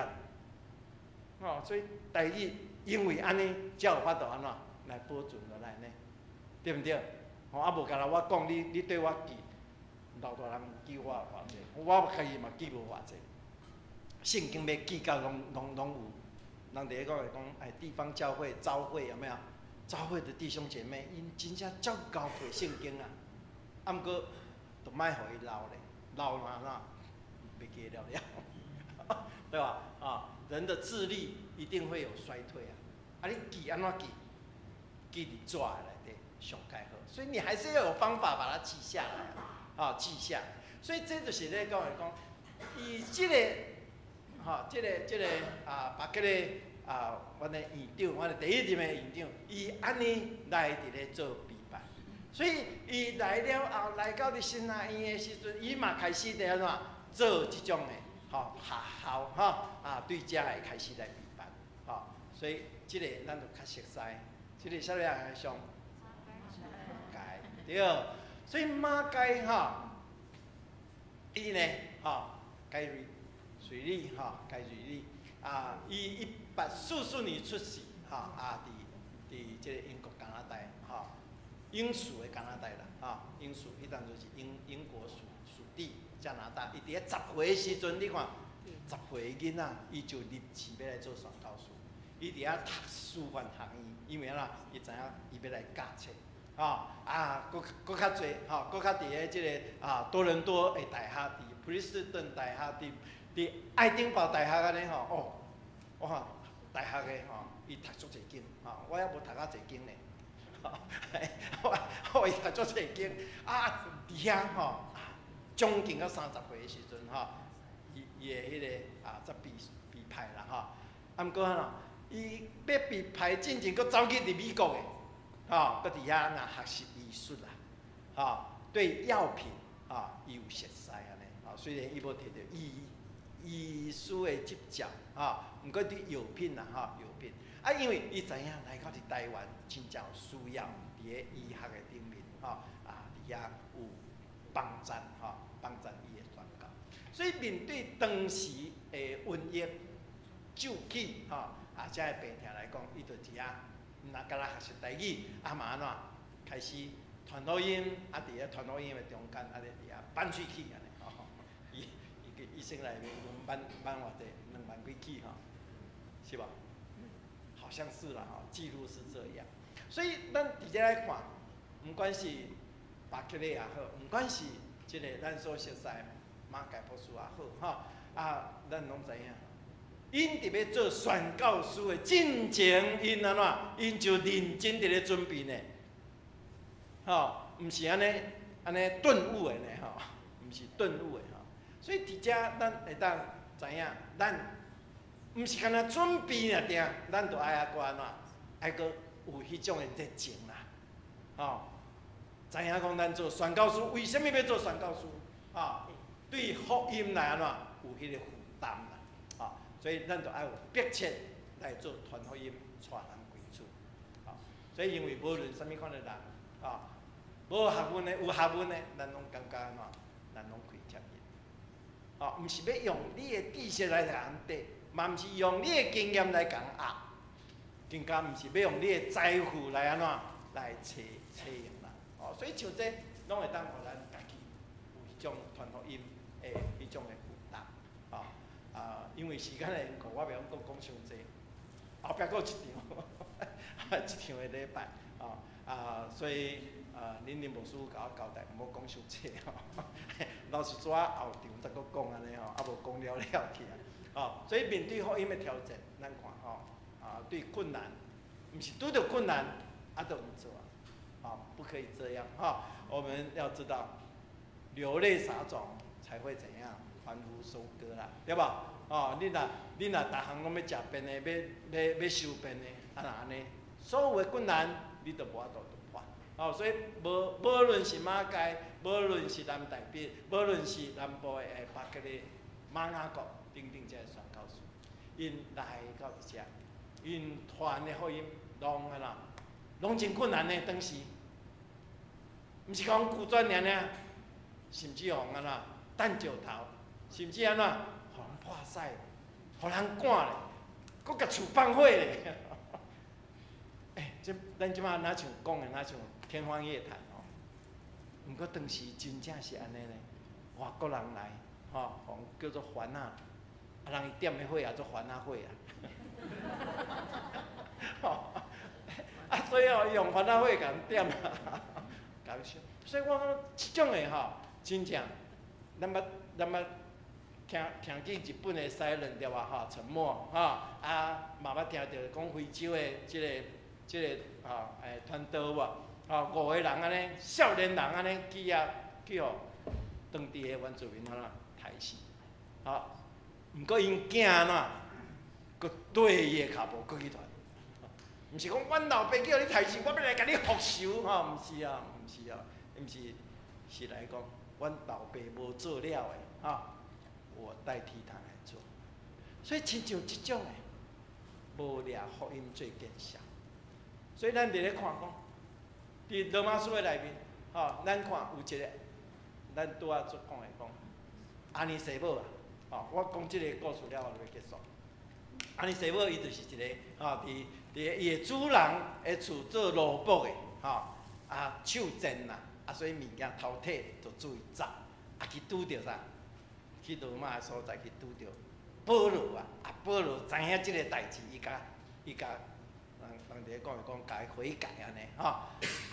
所以台语因为安尼，才有法度安怎来保存落来呢？对毋对？无干那我讲你对我记，老大人记我偌济，我家己嘛记无偌济。圣经要记到拢有。人伫咧讲地方教会、召会有没有？召会的弟兄姐妹，因真正照交背圣经啊，毋过就莫互伊老咧，老嘛袂记了了，对吧？人的智力一定会有衰退你记安怎记？记伫纸内底上介好，所以你还是要有方法把它记下来记下。所以这就是咧讲伊即个巴克勒阮的院长，阮的第一任的院长，伊安尼来伫咧做陪伴，所以伊来了后，来到伫新南院的时阵，伊嘛开始伫安怎做即种的学校对遮会开始来陪伴所以即个咱就较熟悉，即个啥物啊？上马街对，所以马街伊呢该水利该水利伊1844年出世伫即个英国加拿大英属的加拿大啦英属迄当就是英国属地加拿大。伊伫咧10岁的时阵，你看10岁的囡仔，伊就立志要来做宣教师。伊伫遐读师范学院，因为伊知影伊要来教册搁较济搁较伫咧即个多伦多的大学，伫普林斯顿大学，伫爱丁堡大学安尼我看大学的伊读足侪经我还无读啊侪经呢伊读足侪经伫遐将近到30岁的时阵伊的迄个则被派啦毋过伊要被派进前，搁走去伫美国的搁伫遐学习医术啦对药品伊有熟悉安尼虽然伊无摕到医师的执照毋过对药品药品因为伊知影来到伫台湾真正有需要伫咧医学的顶面伫遐有帮衬伊的宣教，所以面对当时的瘟疫骤起遮的病痛来讲，伊就伫遐毋若干学习台语嘛安怎开始传福音伫咧传福音的中间伫遐办喙齿安尼伊生来办偌济2万几起是吧？好像是啦记录是这样。所以咱伫遮来看，不管是巴克利也好，毋管是即个咱所熟悉马介博士也好，咱拢知影。因伫要做宣教师的进前，因安怎？因就认真伫咧准备呢，毋是安尼顿悟的呢，毋是顿悟的所以伫遮咱会当知影，咱毋是干那准备尔定，咱着爱安怎？爱搁有迄种的热情啦，知影讲咱做宣教师，为什么要做宣教师？对福音来安怎有迄个负担啦，所以咱着爱有迫切来做传福音，带人归主，所以因为无论啥物款的人，无学问的有学问的，咱拢感觉安怎？咱拢可以接因，毋是要用你的知识来甲人缀，嘛毋是用你的经验来甲人压，更加毋是要用你的财富来安怎来找用啦，所以像这拢会当互咱家己有迄种传福音的迄种的负担，因为时间的缘故，我袂晓讲伤济，后壁佫有一场，一场的礼拜，所以恁林牧师甲我交代，毋好讲伤济老实说后场再佫讲安尼无讲了去所以面对福音的挑战，咱看对困难，毋是拄着困难就毋做不可以这样我们要知道，流泪撒种才会怎样？欢呼收割啦，对吧？你若逐项拢要食便的，要收便的，安尼，所有的困难你都无法度突破。所以无论是马街，无论是南台北，无论是南部的巴克利、马雅国等等这些宣教师，因来到遮，因传的福音拢拢真困难的，当时，毋是讲拒绝尔，甚至互弹石头，甚至互人破屎，互人赶咧，搁甲厝放火咧。咱即马哪像讲的，哪像天方夜谭毋过当时真正是安尼咧，外国人来，叫做番仔，人伊点的火也做番仔火所以用番仔火甲人点搞笑。所以我讲即种的真正，咱捌听见日本的silent对吧？沉默嘛捌听到讲非洲的即个团队5个人安尼，少年人安尼去互当地的原住民杀死，毋过因囝安怎，佮对伊的骹步佮去传，毋是讲阮老爸叫你杀死，我要来甲你复仇毋是毋是来讲，阮老爸无做了的我代替他来做，所以亲像即种的，无掠福音做见效。所以咱伫咧看讲，伫罗马书的内面，咱看有一个，咱拄仔做讲的讲，安尼西姆我讲即个故事了后就要结束。安尼西姆伊就是一个伫伊的主人的厝做萝卜的手贱啦，所以物件偷摕就注意走，去拄着啥？去罗马的所在去拄着保罗保罗知影即个代志，伊甲人伫咧讲甲伊悔改安尼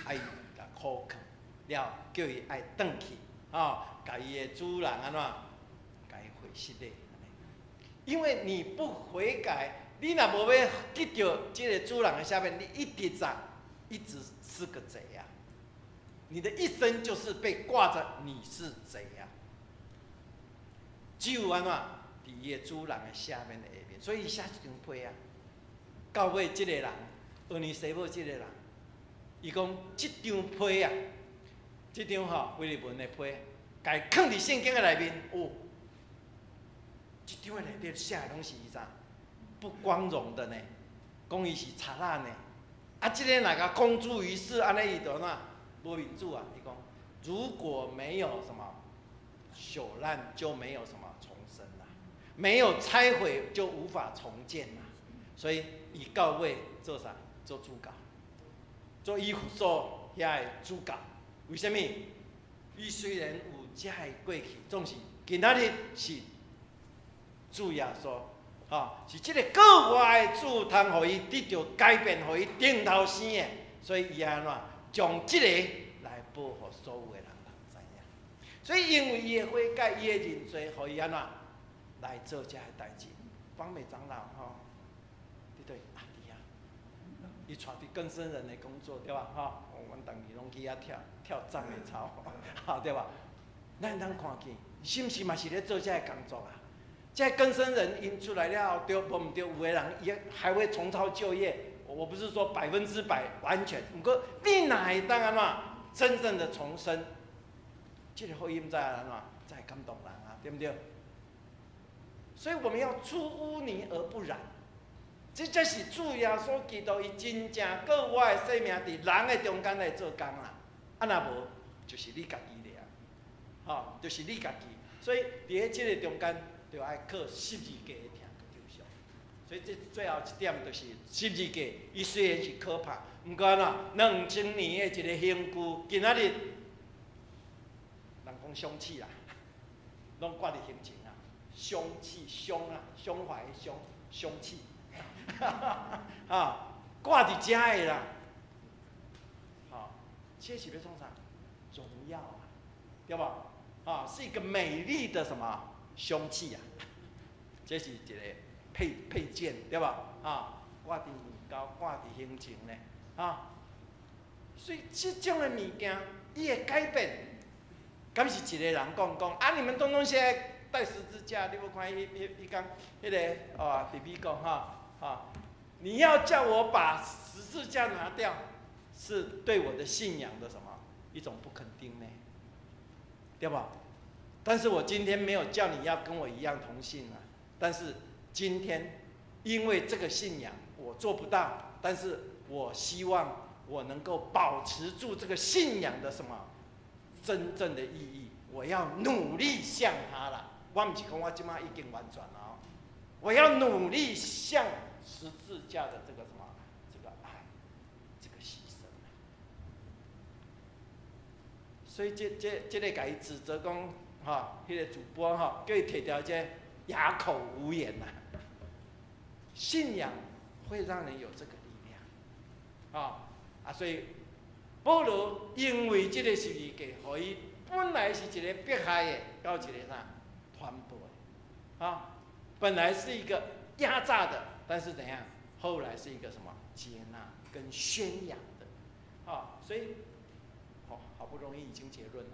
爱甲苦劝了，叫伊爱转去甲伊的主人安怎，甲伊回失礼安尼。因为你不悔改，你若无要得到即个主人的下面，你一直是个贼啊！你的一生就是被挂着你是贼啊！只有安怎伫伊的主人的下面的下面，所以伊写一张批到尾即个人，俄尼西姆即个人，伊讲即张批即张菲利文的批，甲伊藏伫圣经的内面，即张的内底写的拢是啥？不光荣的呢，讲伊是贼仔呢。即个若甲公诸于世，安尼伊就哪无民主啊？伊讲如果没有什么朽烂，就没有什么重生啦；没有拆毁，就无法重建啦。所以伊到尾做啥？做主教，做伊父所遐的主教。为什么？伊虽然有遮的过去，总是今仔日是主耶稣。是即个国外的主，通互伊得到改变，互伊顶头生的，所以伊安怎将即个来报互所有的人知影。所以因为伊的悔改，伊的认罪，互伊安怎来做遮个代志。方美长老吼，对对啊，伫啊，伊带伫更生人的工作对吧？吼，阮当时拢去遐跳赞美操，好对吧？咱通看见，是毋是嘛是咧做遮个工作啊？这更生人因出来了后，对无毋对？有的人也还会重操旧业。我不是说100%完全，不过你哪会当安怎真正的重生？这个福音在安怎在感动人啊，对不对？所以我们要出污泥而不染，这才是主耶稣基督伊真正搁我的生命伫人的中间来做工啦。啊，若无就是你家己俩，吼，就是你家己。所以伫喺这个中间，就爱靠12架的听个救赎。所以这最后一点就是12架，伊虽然是可怕，毋过2000年的一个刑具，今仔日人讲凶器啦，拢挂伫刑前啊，凶器凶啊，胸怀凶凶器，啊，挂伫遮的啦，好，这是要创啥？荣耀啊，对吧？啊，是一个美丽的什么凶器啊？这是一个配件，对吧？啊，挂伫面高，挂伫胸前呢，啊，所以这种的物件，伊会改变。敢是一个人讲啊，你们东东现在带十字架，你有看迄讲迄个哦，弟弟讲哈，你要叫我把十字架拿掉，是对我的信仰的什么一种不肯定呢？对吧？但是我今天没有叫你要跟我一样同信啊，但是今天因为这个信仰我做不到，但是我希望我能够保持住这个信仰的什么真正的意义，我要努力向他了。我不是讲我今嘛已经完全了哦，我要努力向十字架的这个什么这个爱，这个牺牲。所以这个甲伊指责讲哈，迄个主播哈，叫伊摕掉这哑口无言呐。信仰会让人有这个力量，所以保罗因为这个十字架，互伊本来是一个迫害的，到一个啥传播的，本来是一个压榨的，但是怎样？后来是一个什么接纳跟宣扬的，所以，好不容易已经结论了，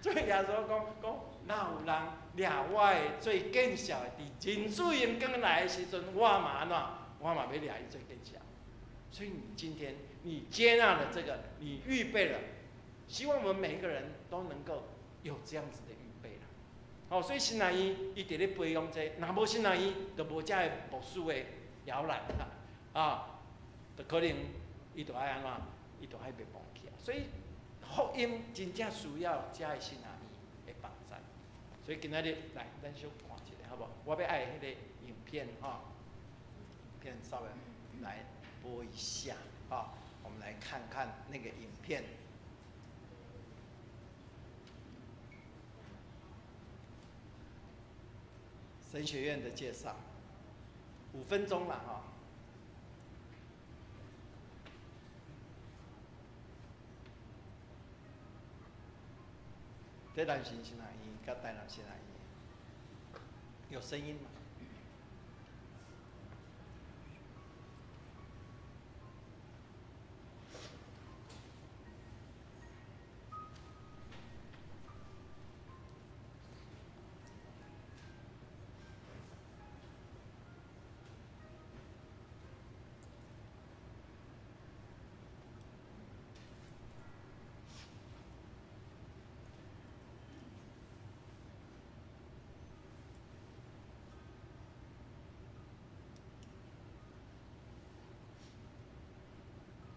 所以耶稣讲，哪有人掠我的最见效的？伫人子因刚来的时阵，我嘛要掠伊最见效。所以你今天你接纳了这个，你预备了，希望我们每一个人都能够有这样子的预备了。所以新郎伊伫咧培养这，若无新郎伊，就无遮个牧师的摇篮啦，就可能伊就爱安怎，伊就爱被忘记。所以福音真正需要遮个新郎伊的帮助。所以今仔日来，咱小看一下好不好？我要爱迄个影片影片稍微来播一下我们来看看那个影片。神学院的介绍，5分钟了这男性新阿姨跟台南新阿姨有声音吗？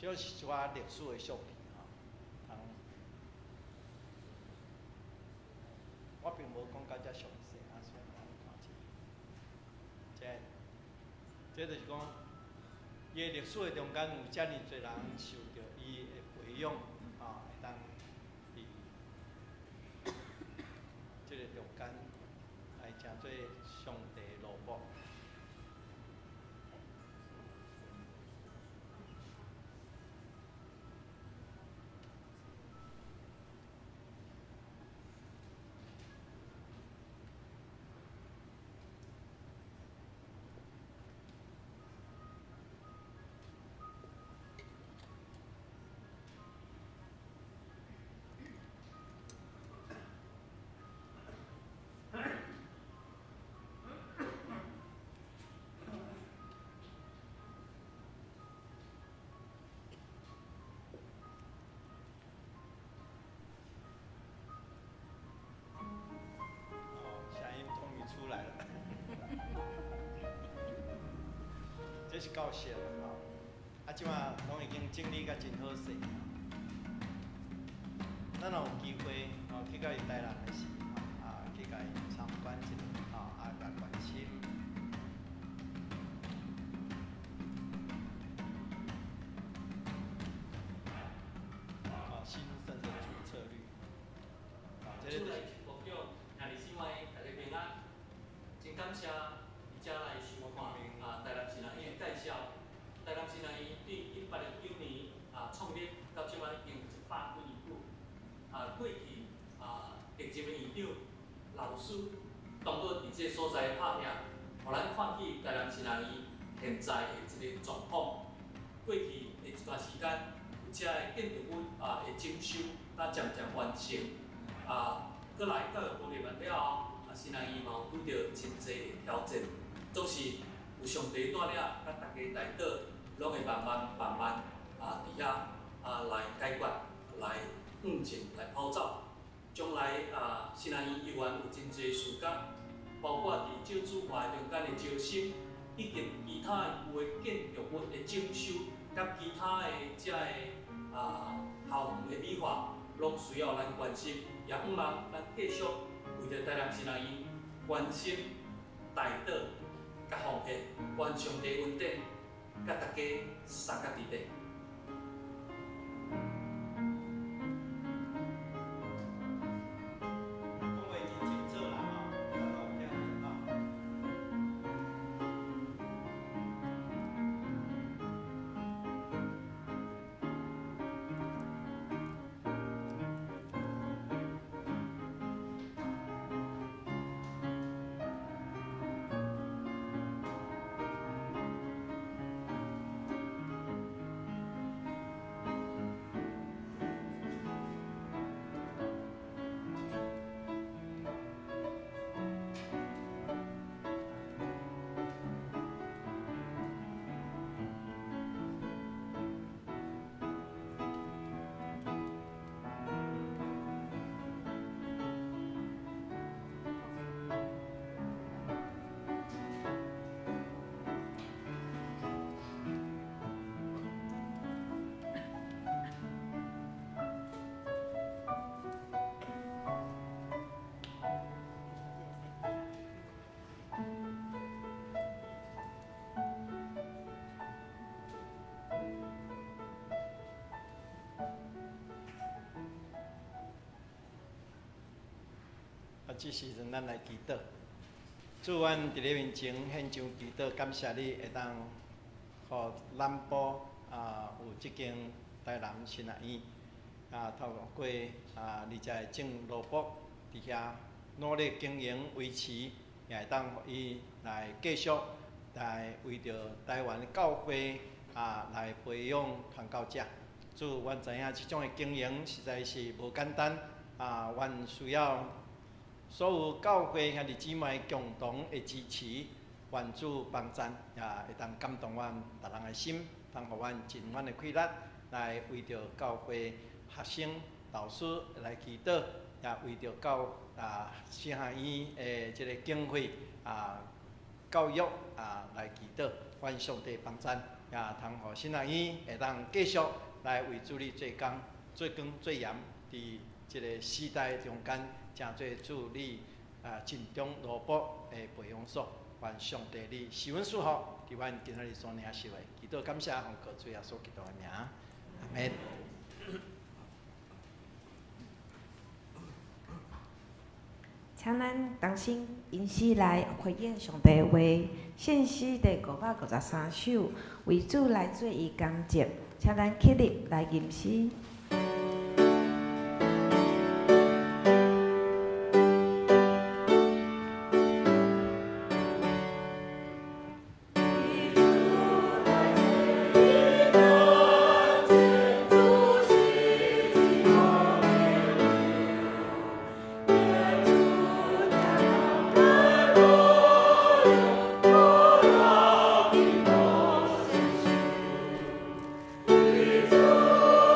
就是一寡历史的相片我并无讲到遮详细所以咱看一下。这就是讲，伊的历史的中间有遮尔侪人受到伊的培养会当伫这个中间来诚做上帝的罗卜。这是教室吼，即马拢已经整理甲真好势。咱若有机会去到伊台南的时去甲伊参观一下甲关心。新生的注册率。这个就是。部长，廿24晚大家平安，真感谢伊遮来收看台南新南医介绍。台南新南医对1809年创立到即摆已经100几年久。过去疫情的院长老师当作伫即个所在拍拼，互咱看起台南新南医现在的一个状况。过去的一段时间，有遮的建筑物的整修，渐渐完成。过来教育部入完了后，新南医嘛有遇到真侪的挑战，总是有上帝带领，甲大家带导，拢会慢慢伫遐来解决，来向前来跑走。将来新南医医院有真侪事业，包括伫少子化中间的招生，以及其他的有的建筑物的整修，甲其他的遮的校园的美化，拢需要咱关心。也希望咱继续为着台南新南医关心、带导、甲奉献，愿上帝恩典，甲大家三甲伫地。这时阵，咱来祈祷。主，阮伫咧面前献上祈祷，感谢你会当，互南部有即间台南新南医透过你在政罗博伫遐努力经营维持，也会当互伊来继续来为着台湾教会来培养传教者。主，阮知影即种的经营实在是无简单阮需要。所有教会兄弟姊妹共同的支持，愿主帮赞，也会当感动阮逐人的心，通互阮尽阮的气力，来为着教会学生、老师来祈祷，也为着新南医的这个经费教育来祈祷，愿上帝帮赞，也通互新南医会当继续来为主你做工、做光、做盐，伫这个时代中间。诚做主你尽忠罗博的培养所，愿上帝你赐阮祝福，伫阮今仔日所领受的，祈祷感谢，奉靠主耶稣基督的名，阿门。请咱同心吟诗来回应上帝话，献诗第553首，为主来做伊感谢，请咱起立来吟诗。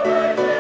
来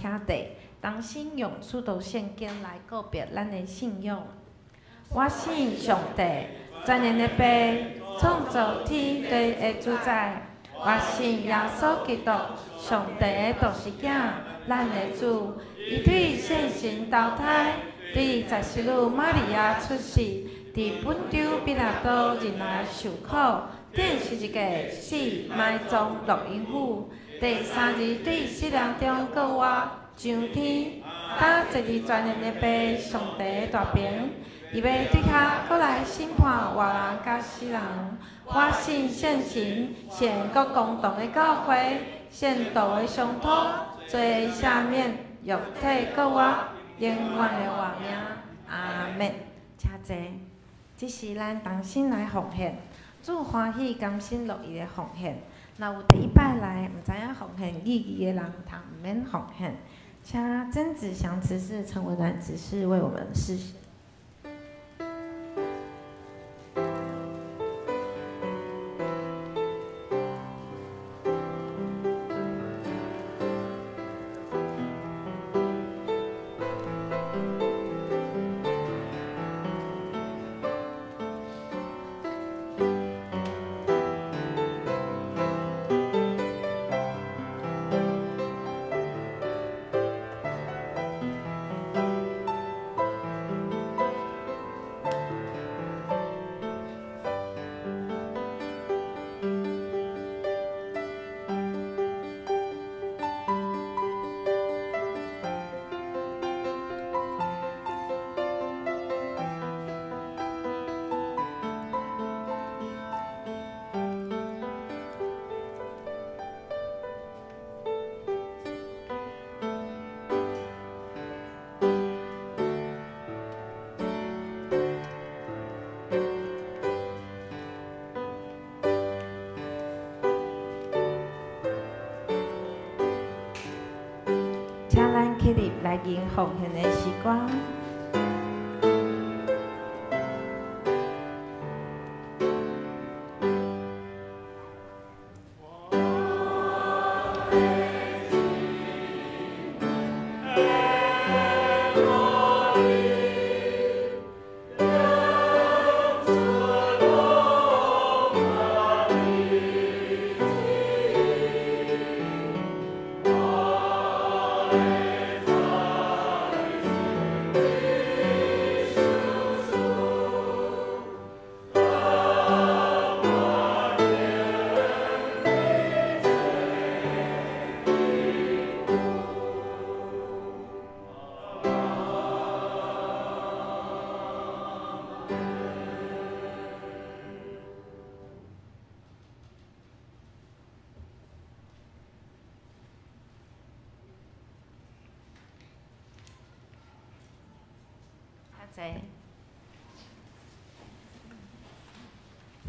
兄弟，同心用出道圣经来告别咱的信仰。我信上帝，全能的父，创造天地的主宰。我信耶稣基督，上帝的独生囝，咱的主。伊对圣神投胎，对十四女玛利亚出世，伫本州比拉多人来受苦，顶十字架死埋葬录音府。第三日对死人中搁活上天，打坐伫全能的父上帝的大屏。伊要对骹搁来审判活人甲死人。我信圣神，圣国共同的教会，圣道的相通，罪赦免，肉体搁活，永远的活命。阿门。请坐，这是咱同心来奉献，主欢喜甘心乐意的奉献。若有第一摆来毋知影奉献意义的人，通毋免奉献。请曾子祥执事、陈文兰执事为我们施行。起立来迎奉献的时光。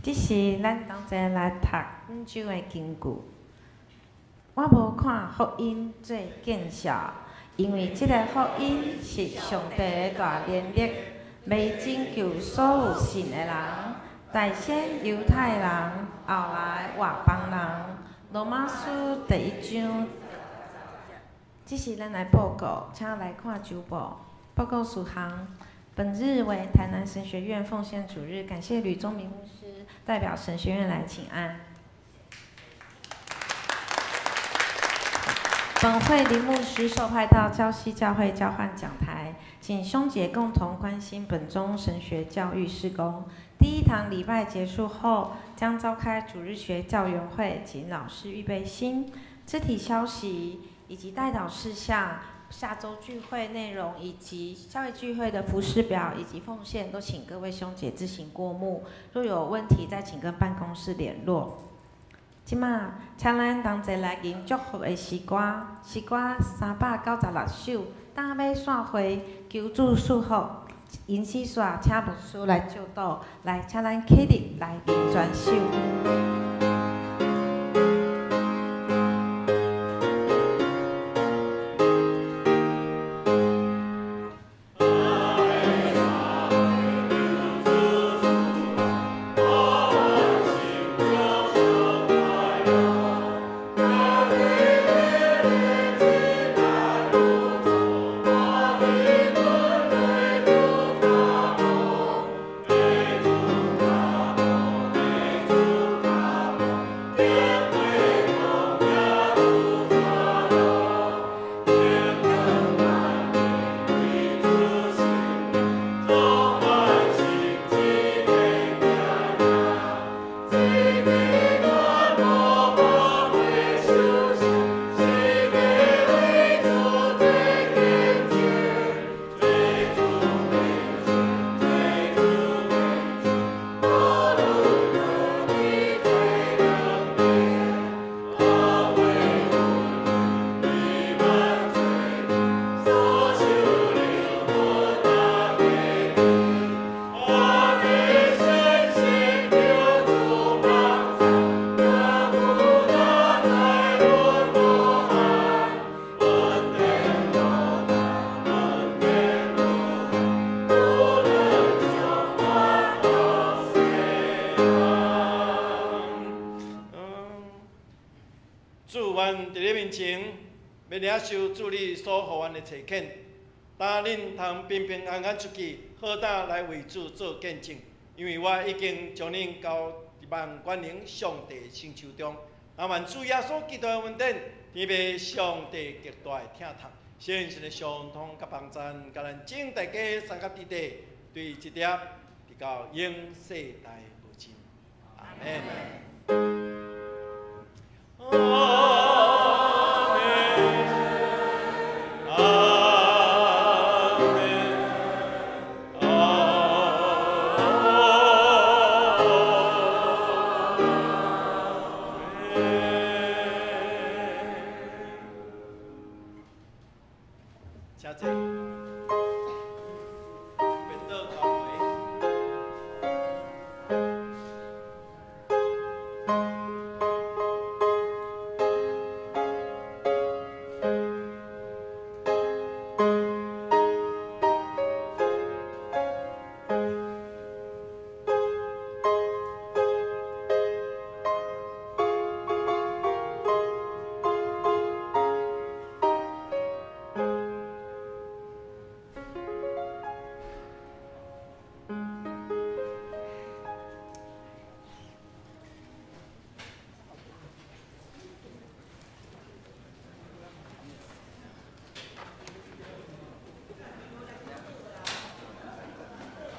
这是咱同齐来读本周的经句。我无看福音做见笑，因为这个福音是上帝的大能力，要拯救所有信的人，大先犹太人，后来外邦人。罗马书第1章。这是咱来报告，请来看周报。报告属行。本日为台南神学院奉献主日，感谢吕宗明牧师代表神学院来请安。本会林牧师受派到礁溪教会交换讲台，请兄姐共同关心本宗神学教育事工。第一堂礼拜结束后，将召开主日学教员会，请老师预备心。肢体消息以及代祷事项。下周聚会内容以及教会聚会的服事表以及奉献，都请各位兄姐自行过目。若有问题，再请跟办公室联络。即马，请咱同齐来吟祝福的诗歌396首，当要散会，求主赐福。因此煞，请牧师来教导，来，请咱起立来吟全首。愿伫你面前，要领受主你所予阮的差遣，当恁通平平安安出去，好胆来为主做见证。因为我已经将恁交万管灵上帝星球中，愿主耶稣基督的恩典，天父上帝极大的疼痛，现实的相通甲帮赞，甲咱整大家三甲地底，对一点直到永世代。